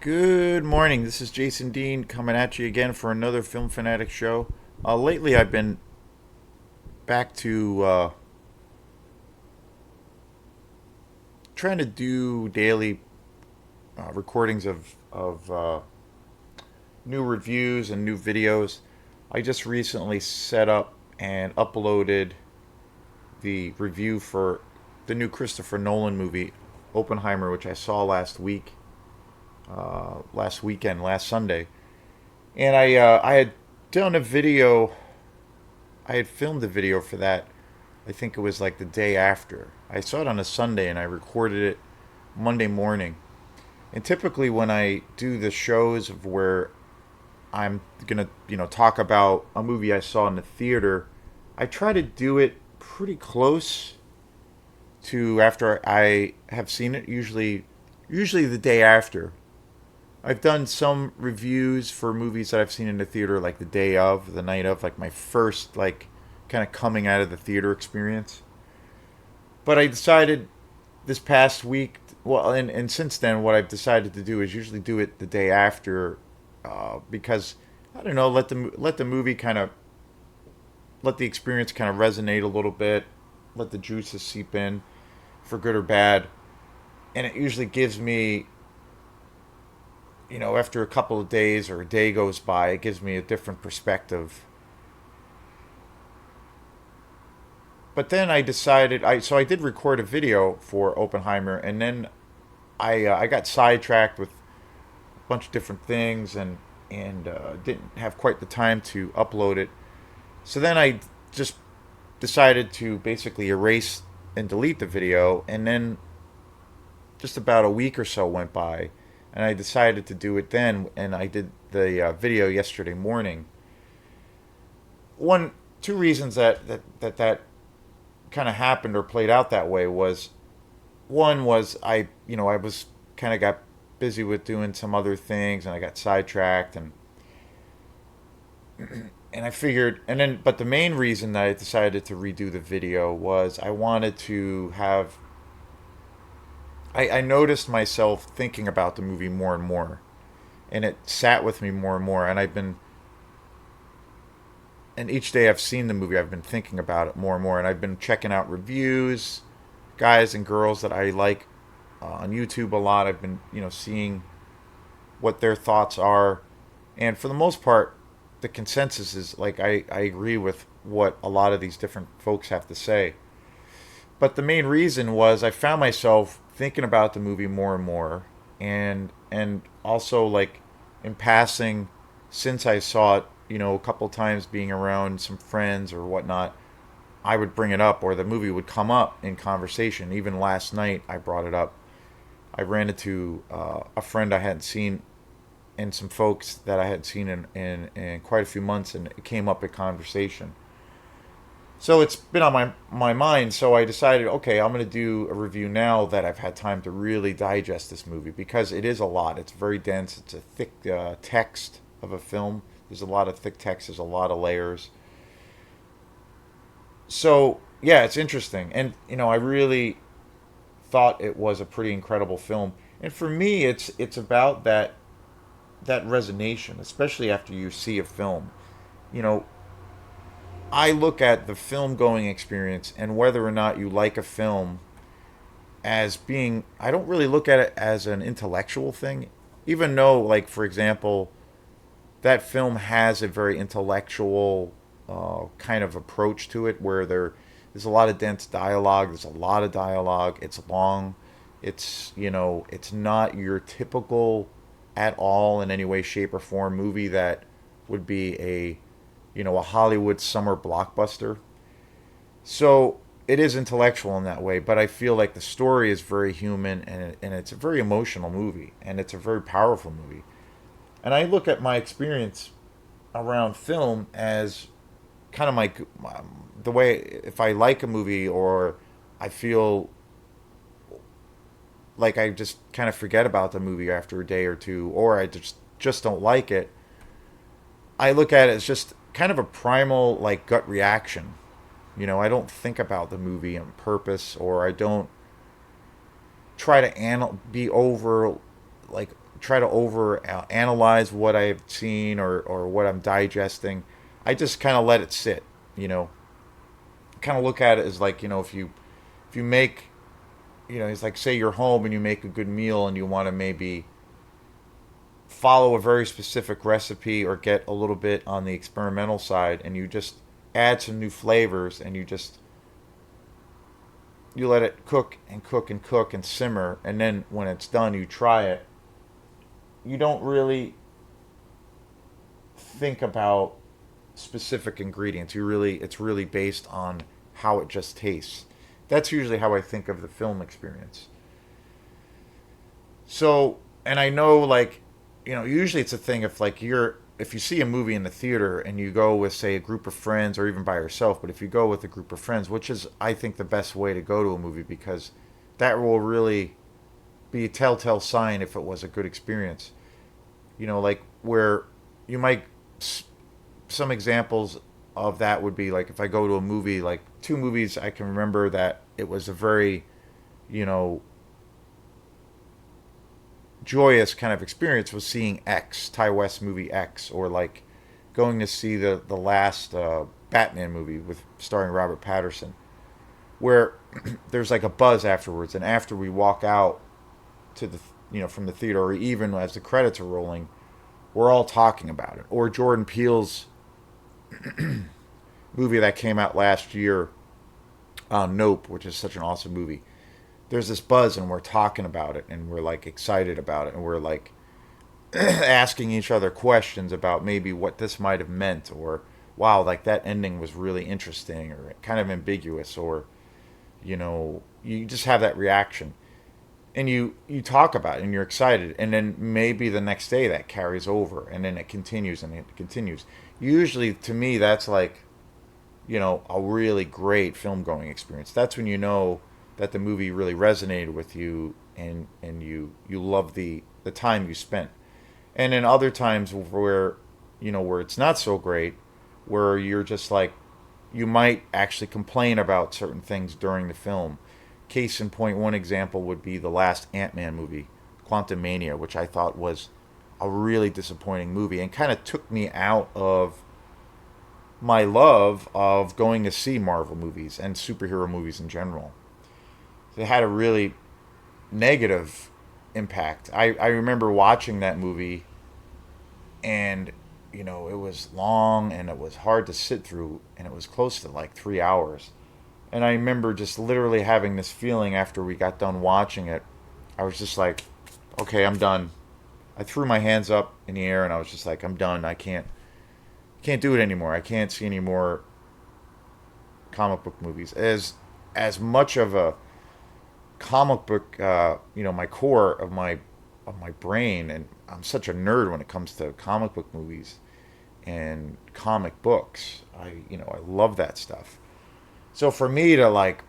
Good morning. This is Jason Dean coming at you again for another Film Fanatic show. Lately, I've been back to trying to do daily recordings of new reviews and new videos. I just recently set up and uploaded the review for the new Christopher Nolan movie, Oppenheimer, which I saw last weekend, last Sunday. And I had done a video. I had filmed a video for that. I think it was like the day after. I saw it on a Sunday and I recorded it Monday morning. And typically when I do the shows of where I'm gonna, talk about a movie I saw in the theater, I try to do it pretty close to after I have seen it. Usually the day after. I've done some reviews for movies that I've seen in the theater, like the day of, the night of, like my first, like, kind of coming out of the theater experience. But I decided this past week, well, and since then, what I've decided to do is usually do it the day after, because I don't know, let the movie kind of let the experience kind of resonate a little bit, let the juices seep in, for good or bad, and it usually gives me, after a couple of days or a day goes by, it gives me a different perspective. But then I decided, I did record a video for Oppenheimer, and then I got sidetracked with a bunch of different things, and didn't have quite the time to upload it. So then I just decided to basically erase and delete the video, and then just about a week or so went by, and I decided to do it then, and I did the video yesterday morning. Two reasons that kind of happened or played out that way was, one was I was kind of got busy with doing some other things, and I got sidetracked, and I figured, and then, but the main reason that I decided to redo the video was I wanted to have. I noticed myself thinking about the movie more and more, and it sat with me more and more, and each day I've seen the movie, I've been thinking about it more and more, and I've been checking out reviews, guys and girls that I like on YouTube a lot. I've been, seeing what their thoughts are, and for the most part, the consensus is like I agree with what a lot of these different folks have to say. But the main reason was I found myself thinking about the movie more and more, and also, like, in passing, since I saw it, a couple times being around some friends or whatnot, I would bring it up, or the movie would come up in conversation. Even last night, I brought it up. I ran into a friend I hadn't seen, and some folks that I hadn't seen in quite a few months, and it came up in conversation. So it's been on my mind. So I decided, okay, I'm going to do a review now that I've had time to really digest this movie, because it is a lot. It's very dense. It's a thick text of a film. There's a lot of thick text. There's a lot of layers. So yeah, it's interesting, and I really thought it was a pretty incredible film. And for me, it's about that resonation, especially after you see a film. You know, I look at the film going experience and whether or not you like a film as being, I don't really look at it as an intellectual thing, even though, like, for example, that film has a very intellectual kind of approach to it, where there's a lot of dense dialogue. There's a lot of dialogue. It's long. It's not your typical, at all, in any way, shape, or form, movie that would be a Hollywood summer blockbuster. So it is intellectual in that way, but I feel like the story is very human, and it's a very emotional movie, and it's a very powerful movie. And I look at my experience around film as kind of the way, if I like a movie, or I feel like I just kind of forget about the movie after a day or two, or I just don't like it. I look at it as just kind of a primal, like, gut reaction. I don't think about the movie on purpose, or I don't try to be over, like, try to over analyze what I've seen or what I'm digesting. I just kind of let it sit, you know. Kind of look at it as like, you know, if you make, you know, it's like say you're home and you make a good meal and you want to maybe follow a very specific recipe or get a little bit on the experimental side and you just add some new flavors and you let it cook and cook and cook and simmer, and then when it's done you try it. You don't really think about specific ingredients. You really It's really based on how it just tastes. That's usually how I think of the film experience. So, and I know like, you know, usually it's a thing if you see a movie in the theater and you go with say a group of friends or even by yourself, but if you go with a group of friends, which is I think the best way to go to a movie because that will really be a telltale sign if it was a good experience. You know, like where you might some examples of that would be like if I go to a movie, like two movies I can remember that it was a very, you know, joyous kind of experience was seeing X, Ty West movie X, or like going to see the last Batman movie with starring Robert Patterson, where there's like a buzz afterwards, and after we walk out to the you know from the theater, or even as the credits are rolling, we're all talking about it. Or Jordan Peele's movie that came out last year, Nope, which is such an awesome movie. There's this buzz and we're talking about it and we're like excited about it and we're like asking each other questions about maybe what this might have meant, or wow, like that ending was really interesting or kind of ambiguous, or you know, you just have that reaction and you talk about it and you're excited, and then maybe the next day that carries over and then it continues and it continues. Usually to me that's like, you know, a really great film going experience. That's when you know that the movie really resonated with you and you love the time you spent. And then other times where you know where it's not so great, where you're just like you might actually complain about certain things during the film. Case in point, one example would be the last Ant-Man movie, Quantumania, which I thought was a really disappointing movie and kind of took me out of my love of going to see Marvel movies and superhero movies in general. It had a really negative impact. I remember watching that movie and you know it was long and it was hard to sit through and it was close to like 3 hours. And I remember just literally having this feeling after we got done watching it. I was just like, okay, I'm done. I threw my hands up in the air and I was just like, I'm done. I can't do it anymore. I can't see any more comic book movies. As much of a comic book, you know, my core of my brain, and I'm such a nerd when it comes to comic book movies and comic books. I love that stuff. So for me to like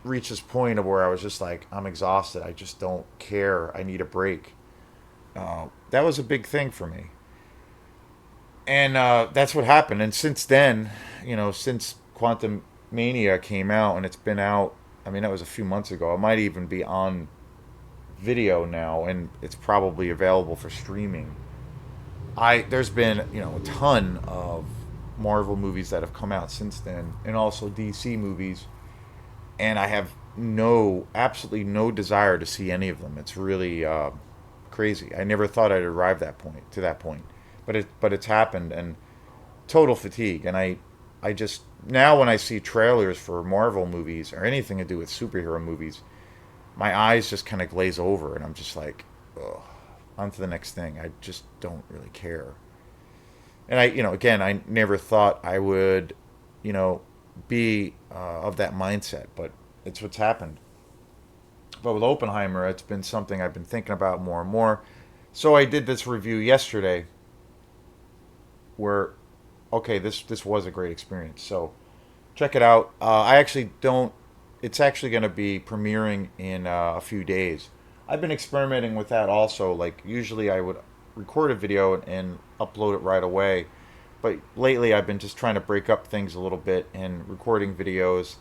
reach this point of where I was just like, I'm exhausted. I just don't care. I need a break. That was a big thing for me, and that's what happened. And since then, you know, since Quantum Mania came out, and it's been out. I mean, that was a few months ago. It might even be on video now, and it's probably available for streaming. There's been a ton of Marvel movies that have come out since then, and also DC movies, and I have absolutely no desire to see any of them. It's really crazy. I never thought I'd arrive that point, but it's happened, and total fatigue. And I just now when I see trailers for Marvel movies or anything to do with superhero movies, my eyes just kind of glaze over, and I'm just like, ugh, on to the next thing. I just don't really care. And again, I never thought I would, be of that mindset, but it's what's happened. But with Oppenheimer, it's been something I've been thinking about more and more. So I did this review yesterday, where, okay, this was a great experience. So check it out. I actually don't. It's actually going to be premiering in a few days. I've been experimenting with that also. Like usually, I would record a video and upload it right away. But lately, I've been just trying to break up things a little bit and recording videos,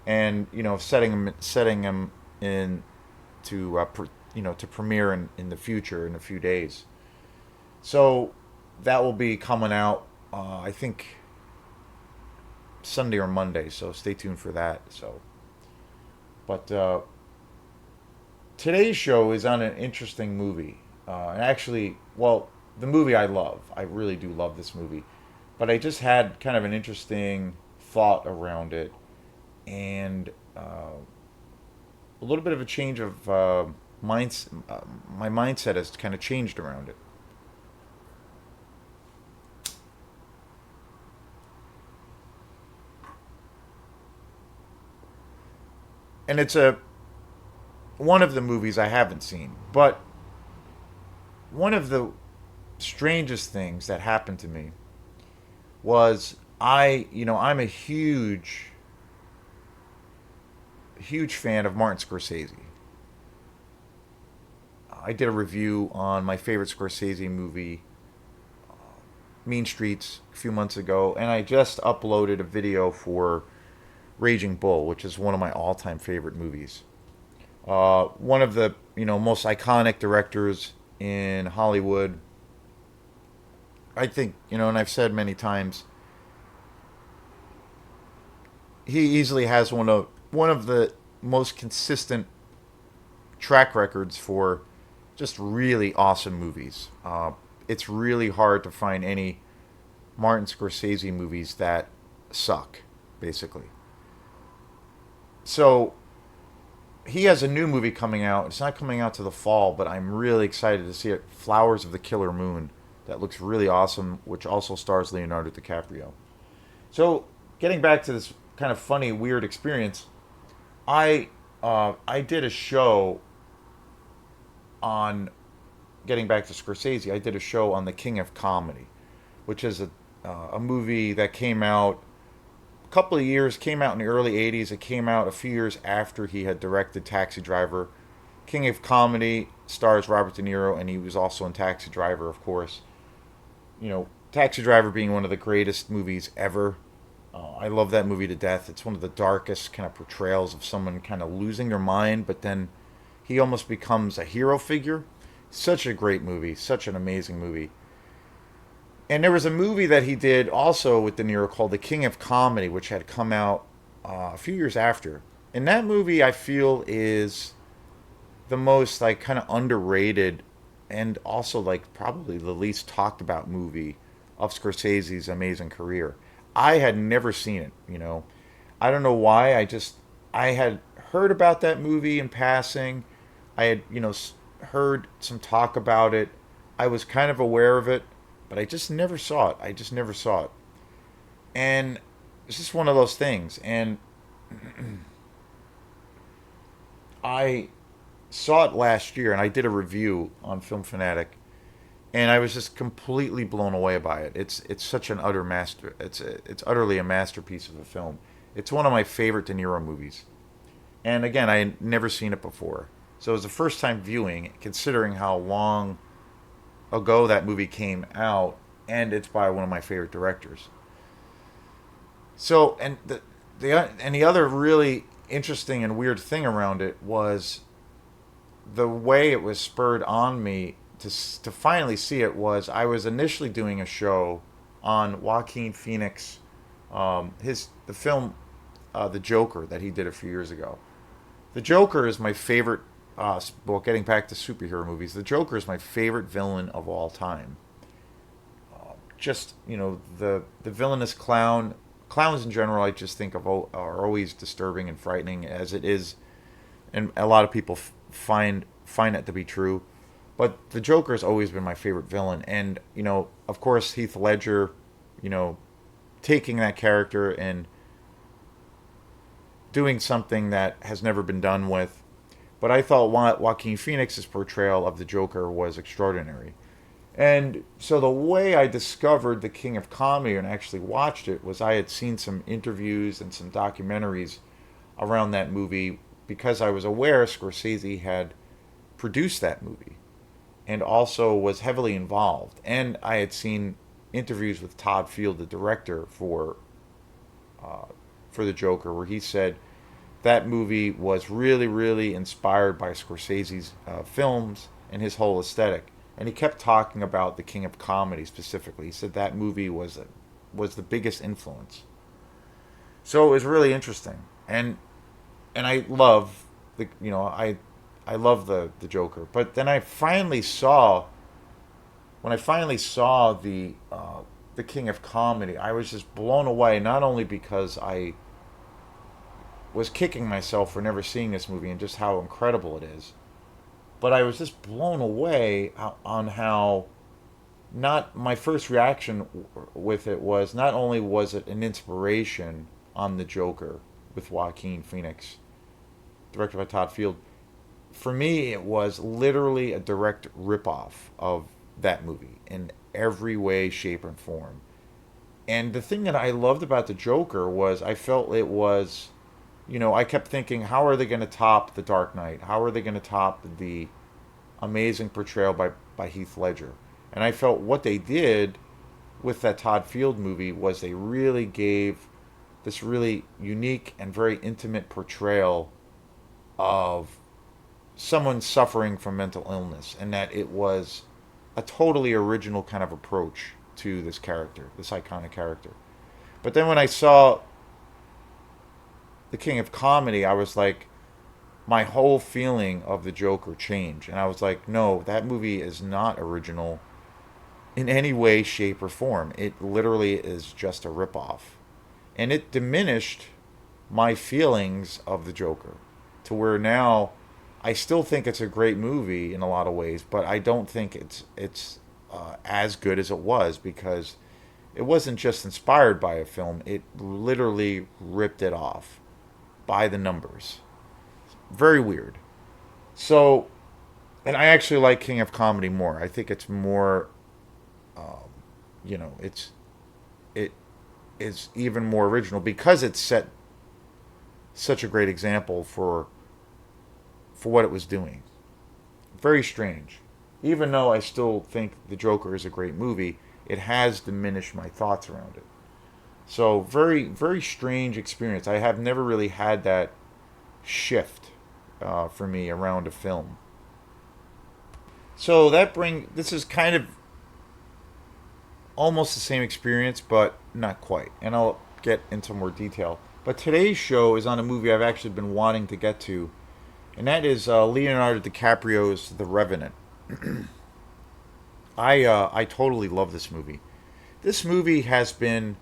and setting them in to to premiere in the future in a few days. So that will be coming out, I think, Sunday or Monday. So stay tuned for that. But today's show is on an interesting movie. And actually, well, the movie I love. I really do love this movie. But I just had kind of an interesting thought around it, and a little bit of a change of minds. My mindset has kind of changed around it. And it's a one of the movies I haven't seen, but one of the strangest things that happened to me was I'm a huge fan of Martin Scorsese. I did a review on my favorite Scorsese movie, Mean Streets, a few months ago, and I just uploaded a video for Raging Bull, which is one of my all-time favorite movies. One of the most iconic directors in Hollywood. I think and I've said many times, he easily has one of the most consistent track records for just really awesome movies. It's really hard to find any Martin Scorsese movies that suck, basically. So he has a new movie coming out. It's not coming out to the fall, but I'm really excited to see it. Flowers of the Killer Moon. That looks really awesome, which also stars Leonardo DiCaprio. So, getting back to this kind of funny, weird experience, I did a show on getting back to Scorsese. I did a show on The King of Comedy, which is a movie that came out a couple of years, came out in the early 80s. It came out a few years after he had directed Taxi Driver. King of Comedy stars Robert De Niro, and he was also in Taxi Driver, of course. Taxi Driver being one of the greatest movies ever. I love that movie to death. It's one of the darkest kind of portrayals of someone kind of losing their mind, but then he almost becomes a hero figure. Such a great movie, such an amazing movie. And there was a movie that he did also with De Niro called The King of Comedy, which had come out a few years after. And that movie, I feel, is the most like kind of underrated and also like probably the least talked about movie of Scorsese's amazing career. I had never seen it. I don't know why. I had heard about that movie in passing. I had heard some talk about it. I was kind of aware of it, but I just never saw it. I just never saw it. And it's just one of those things. And I saw it last year, and I did a review on Film Fanatic, and I was just completely blown away by it. It's such an utter master. It's utterly a masterpiece of a film. It's one of my favorite De Niro movies. And again, I had never seen it before, so it was the first time viewing, considering how long ago that movie came out, and it's by one of my favorite directors. So, and the other really interesting and weird thing around it was the way it was spurred on me to finally see it. Was I was initially doing a show on Joaquin Phoenix, the film The Joker that he did a few years ago. The Joker is my favorite. Well, getting back to superhero movies, the Joker is my favorite villain of all time. Just the villainous clown. Clowns in general, I just think are always disturbing and frightening, as it is, and a lot of people find it to be true. But the Joker has always been my favorite villain, and of course, Heath Ledger, you know, taking that character and doing something that has never been done with. But I thought Joaquin Phoenix's portrayal of the Joker was extraordinary. And so the way I discovered The King of Comedy and actually watched it was I had seen some interviews and some documentaries around that movie, because I was aware Scorsese had produced that movie and also was heavily involved. And I had seen interviews with Todd Field, the director for the Joker, where he said that movie was really, really inspired by Scorsese's films and his whole aesthetic. And he kept talking about The King of Comedy specifically. He said that movie was the biggest influence. So it was really interesting, and I love I love the Joker. But then I finally saw when I finally saw the King of Comedy, I was just blown away. Not only because I was kicking myself for never seeing this movie and just how incredible it is, but I was just blown away on how not my first reaction with it was not only was it an inspiration on the Joker with Joaquin Phoenix, directed by Todd Field. For me, it was literally a direct ripoff of that movie in every way, shape, and form. And the thing that I loved about the Joker was I felt it was, I kept thinking, how are they going to top the Dark Knight? How are they going to top the amazing portrayal by Heath Ledger? And I felt what they did with that Todd Field movie was they really gave this really unique and very intimate portrayal of someone suffering from mental illness, and that it was a totally original kind of approach to this character, this iconic character. But then when I saw The King of Comedy, I was like, my whole feeling of the Joker changed. And I was like, no, that movie is not original in any way, shape, or form. It literally is just a ripoff. And it diminished my feelings of the Joker to where now I still think it's a great movie in a lot of ways, but I don't think it's as good as it was because it wasn't just inspired by a film; it literally ripped it off by the numbers. Very weird. So, and I actually like King of Comedy more. I think it's more, it's it is even more original because it set such a great example for what it was doing. Very strange. Even though I still think The Joker is a great movie, it has diminished my thoughts around it. So very very strange experience. I have never really had that shift for me around a film. So this is kind of almost the same experience, but not quite. And I'll get into more detail. But today's show is on a movie I've actually been wanting to get to, and that is Leonardo DiCaprio's The Revenant. I totally love this movie. This movie has been.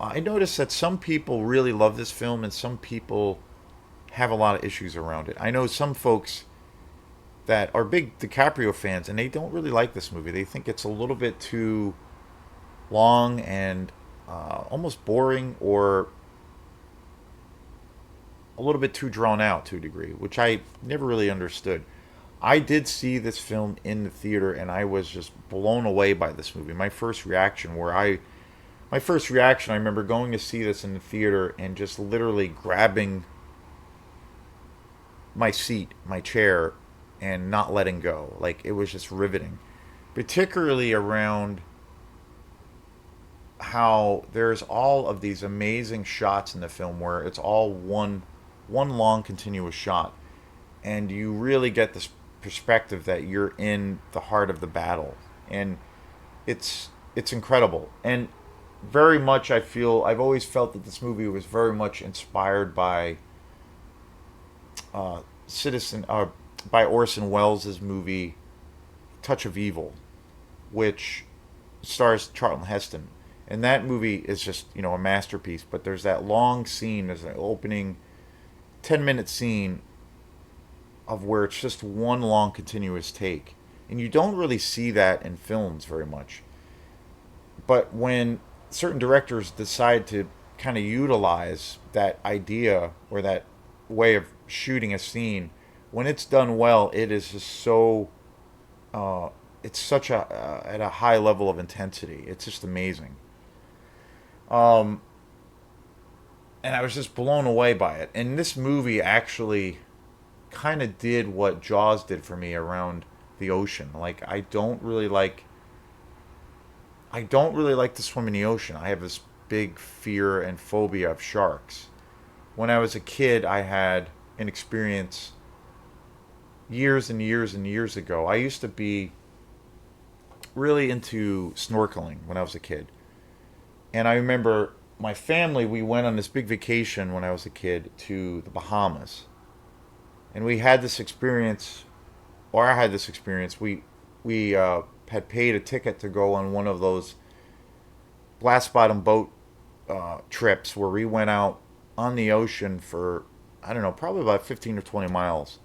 I noticed that some people really love this film, and some people have a lot of issues around it. I know some folks that are big DiCaprio fans, and they don't really like this movie. They think it's a little bit too long and almost boring, or a little bit too drawn out to a degree, which I never really understood. I did see this film in the theater, and I was just blown away by this movie. My first reaction, I remember going to see this in the theater and just literally grabbing my seat, my chair, and not letting go. Like it was just riveting, particularly around how there's all of these amazing shots in the film where it's all one long continuous shot, and you really get this perspective that you're in the heart of the battle, and it's incredible. And very much I feel I've always felt that this movie was very much inspired Citizen by Orson Welles' movie Touch of Evil, which stars Charlton Heston. And that movie is just, a masterpiece. But there's that long scene, there's an opening 10-minute scene of where it's just one long continuous take. And you don't really see that in films very much. But when certain directors decide to kind of utilize that idea or that way of shooting a scene, when it's done well, it is just so it's such a at a high level of intensity. It's just amazing. Um, and I was just blown away by it. And this movie actually kind of did what Jaws did for me around the ocean. Like I don't really like to swim in the ocean. I have this big fear and phobia of sharks. when I was a kid, I had an experience years and years and years ago. I used to be really into snorkeling when I was a kid. And I remember my family, we went on this big vacation when I was a kid to the Bahamas. And we had this experience, or I had this experience. We had paid a ticket to go on one of those glass bottom boat trips where we went out on the ocean for, I don't know, probably about 15 or 20 miles.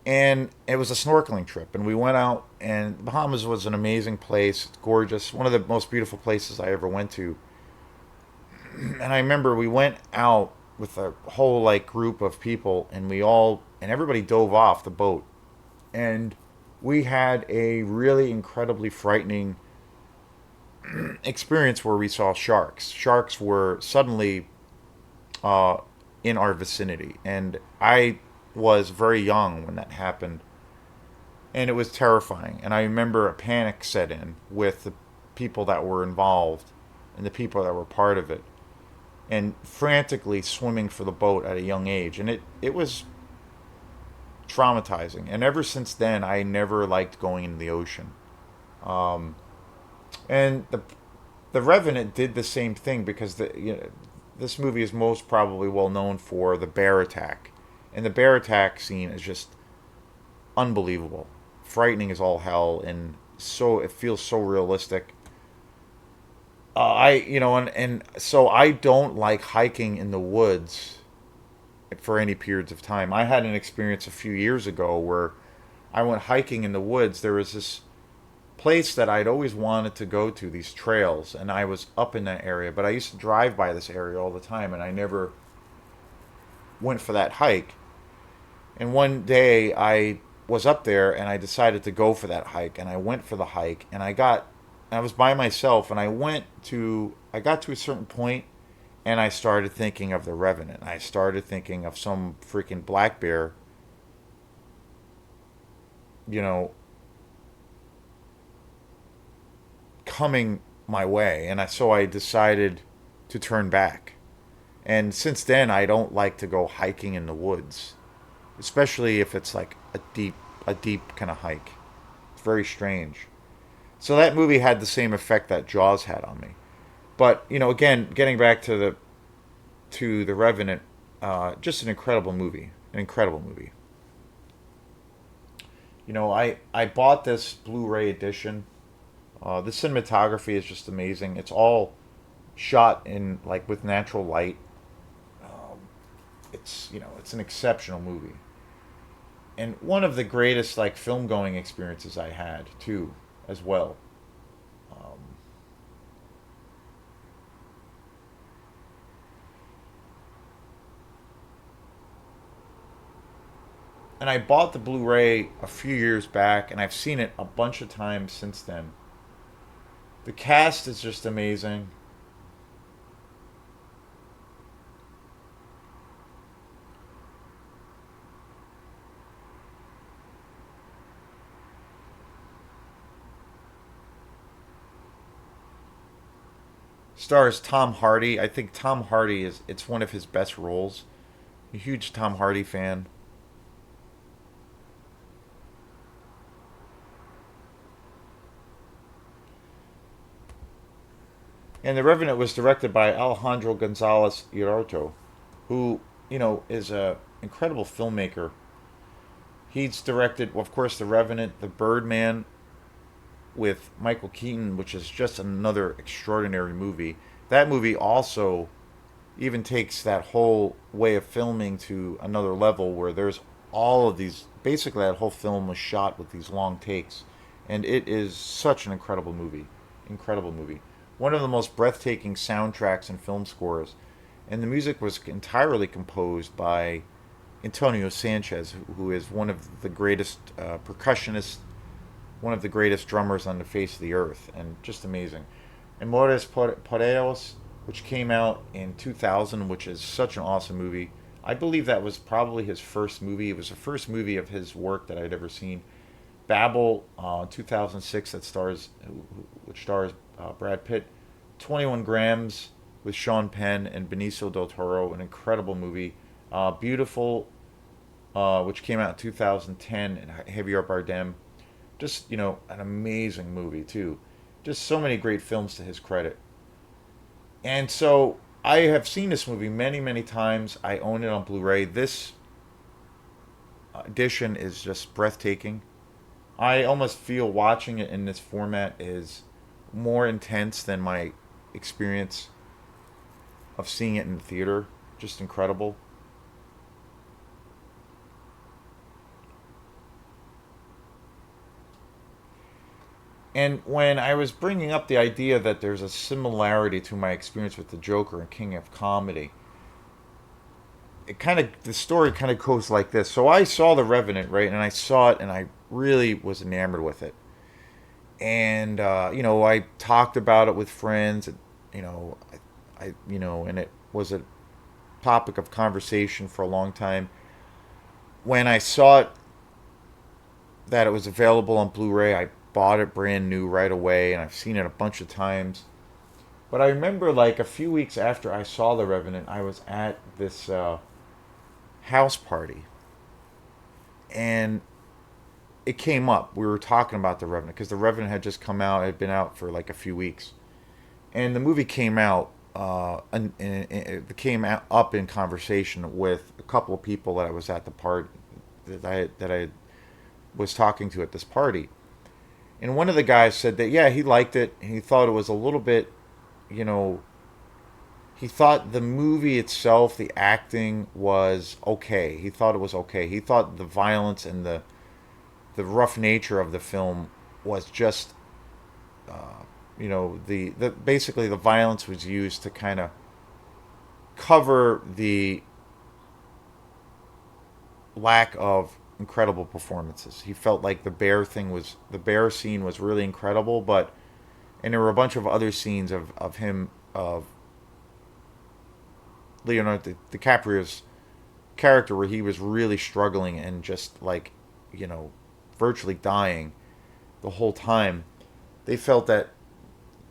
And it was a snorkeling trip. And we went out, and Bahamas was an amazing place. It's gorgeous. One of the most beautiful places I ever went to. And I remember we went out with a whole like group of people, and everybody dove off the boat. And we had a really incredibly frightening experience where we saw sharks. Sharks were suddenly uh, in our vicinity, and I was very young when that happened, and it was terrifying. And I remember a panic set in with the people that were involved and the people that were part of it, and frantically swimming for the boat at a young age, and it was traumatizing. And ever since then, I never liked going into the ocean. Um, and the Revenant did the same thing because this movie is most probably well known for the bear attack, and the bear attack scene is just unbelievable, frightening as all hell, and so it feels so realistic. And so I don't like hiking in the woods for any periods of time. I had an experience a few years ago where I went hiking in the woods. There was this place that I'd always wanted to go to, these trails, and I was up in that area, but I used to drive by this area all the time, and I never went for that hike. And one day I was up there and I decided to go for that hike, and I went for the hike, and I was by myself, and I got to a certain point, and I started thinking of the Revenant. I started thinking of some freaking black bear, you know, coming my way, and so I decided to turn back. And since then, I don't like to go hiking in the woods, especially if it's like a deep kind of hike. It's very strange. So that movie had the same effect that Jaws had on me. But again, getting back to the Revenant, just an incredible movie, an incredible movie. I bought this Blu-ray edition. The cinematography is just amazing. It's all shot in like with natural light. Um, it's an exceptional movie, and one of the greatest like film going experiences I had too, as well. Um, and I bought the Blu-ray a few years back, and I've seen it a bunch of times since then. The cast is just amazing. Stars Tom Hardy. I think Tom Hardy it's one of his best roles. A huge Tom Hardy fan. And The Revenant was directed by Alejandro Gonzalez Iñárritu, who, is a incredible filmmaker. He's directed, well, of course, The Revenant, The Birdman with Michael Keaton, which is just another extraordinary movie. That movie also even takes that whole way of filming to another level where there's all of these, basically, that whole film was shot with these long takes. And it is such an incredible movie. Incredible movie. One of the most breathtaking soundtracks and film scores. And the music was entirely composed by Antonio Sanchez, who is one of the greatest percussionists, one of the greatest drummers on the face of the earth, and just amazing. Amores Perros, which came out in 2000, which is such an awesome movie. I believe that was probably his first movie. It was the first movie of his work that I'd ever seen. Babel, 2006, which stars Brad Pitt. 21 Grams, with Sean Penn and Benicio del Toro, an incredible movie. Beautiful, which came out in 2010, and Javier Bardem. Just, an amazing movie, too. Just so many great films to his credit. And so I have seen this movie many, many times. I own it on Blu ray. This edition is just breathtaking. I almost feel watching it in this format is more intense than my experience of seeing it in the theater. Just incredible. And when I was bringing up the idea that there's a similarity to my experience with the Joker and King of Comedy, the story kind of goes like this. So I saw The Revenant, right, and I saw it, and I really was enamored with it. And I talked about it with friends, and and it was a topic of conversation for a long time. When I saw it that it was available on Blu-ray, I bought it brand new right away, and I've seen it a bunch of times. But I remember, like, a few weeks after I saw The Revenant, I was at this house party, and it came up. We were talking about The Revenant because The Revenant had just come out. It had been out for like a few weeks, and the movie came out. And it came up in conversation with a couple of people that I was at the part that I was talking to at this party, and one of the guys said that yeah, he liked it. He thought it was a little bit, you know, he thought the movie itself, the acting was okay. He thought it was okay. He thought the violence and the rough nature of the film was just, the basically the violence was used to kind of cover the lack of incredible performances. He felt like the bear scene was really incredible, but and there were a bunch of other scenes of him of Leonardo DiCaprio's character where he was really struggling and just like, you know, virtually dying the whole time. They felt that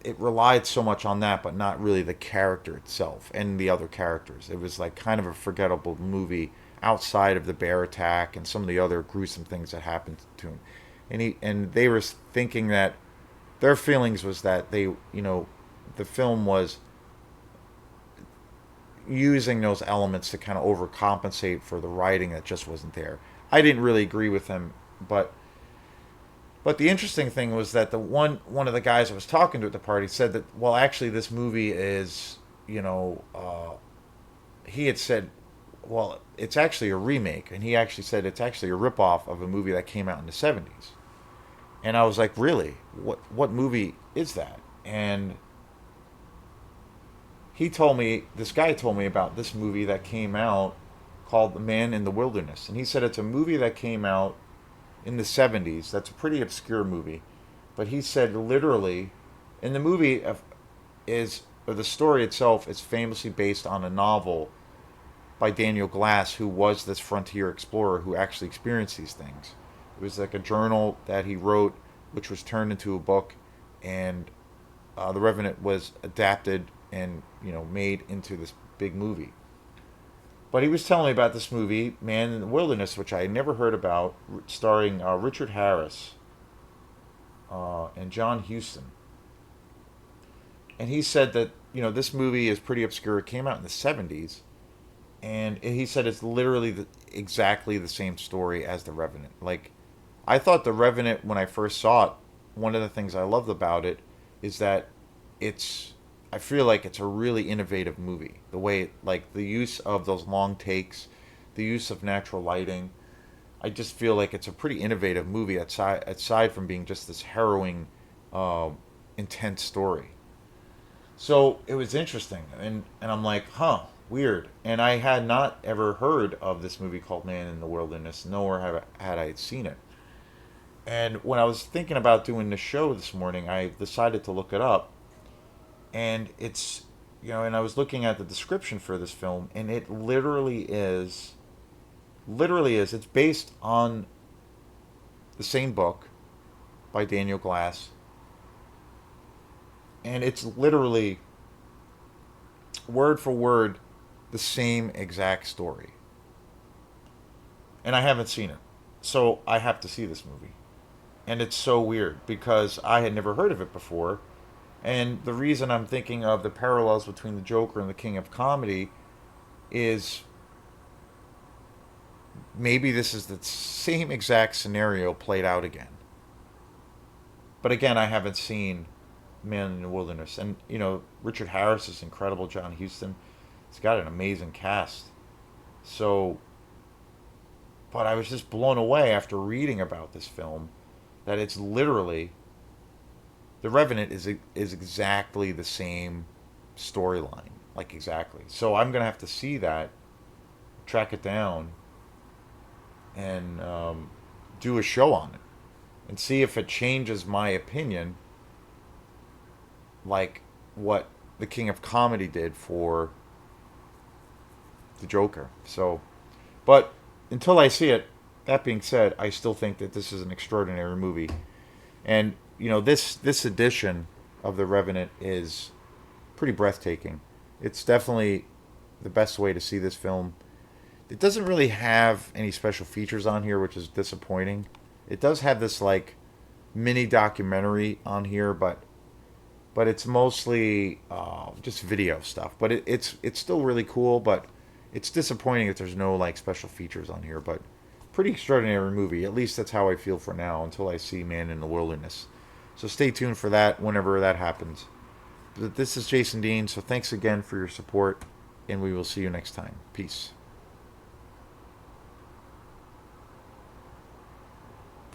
it relied so much on that, but not really the character itself and the other characters. It was like kind of a forgettable movie outside of the bear attack and some of the other gruesome things that happened to him. And they were thinking that their feelings was that the film was using those elements to kind of overcompensate for the writing that just wasn't there. I didn't really agree with them, but the interesting thing was that the one of the guys I was talking to at the party said that well, actually, this movie is he had said, well, it's actually a remake, and he actually said it's actually a ripoff of a movie that came out in the '70s. And I was like, really? What movie is that? And this guy told me about this movie that came out called The Man in the Wilderness. And he said it's a movie that came out in the '70s. That's a pretty obscure movie. But he said literally, in the movie or the story itself is famously based on a novel by Daniel Glass, who was this frontier explorer who actually experienced these things. It was like a journal that he wrote, which was turned into a book, and The Revenant was adapted and made into this big movie. But he was telling me about this movie, Man in the Wilderness, which I had never heard about, starring Richard Harris and John Huston. And he said that this movie is pretty obscure. It came out in the '70s, and he said it's literally exactly the same story as The Revenant. Like, I thought The Revenant, when I first saw it, one of the things I loved about it is that I feel like it's a really innovative movie. The way, like, the use of those long takes, the use of natural lighting. I just feel like it's a pretty innovative movie aside from being just this harrowing, uh, intense story. So it was interesting, and I'm like, huh, weird. And I had not ever heard of this movie called Man in the Wilderness, nor had I seen it. And when I was thinking about doing the show this morning, I decided to look it up, and and I was looking at the description for this film, and it literally is. It's based on the same book by Daniel Glass, and it's literally word for word the same exact story. And I haven't seen it. So I have to see this movie. And it's so weird because I had never heard of it before. And the reason I'm thinking of the parallels between the Joker and the King of Comedy is maybe this is the same exact scenario played out again. But again, I haven't seen Man in the Wilderness. And, Richard Harris is incredible. John Huston. It's got an amazing cast. So, but I was just blown away after reading about this film that it's literally the Revenant is exactly the same storyline, like exactly. So I'm gonna have to see that, track it down, and do a show on it, and see if it changes my opinion, like what the King of Comedy did for the Joker. So, but until I see it, that being said, I still think that this is an extraordinary movie. And this edition of the Revenant is pretty breathtaking. It's definitely the best way to see this film. It doesn't really have any special features on here, which is disappointing. It does have this like mini documentary on here, but it's mostly just video stuff. But it's still really cool. But it's disappointing that there's no like special features on here. But pretty extraordinary movie. At least that's how I feel for now until I see Man in the Wilderness. So stay tuned for that whenever that happens. But this is Jason Dean. So thanks again for your support, and we will see you next time. Peace.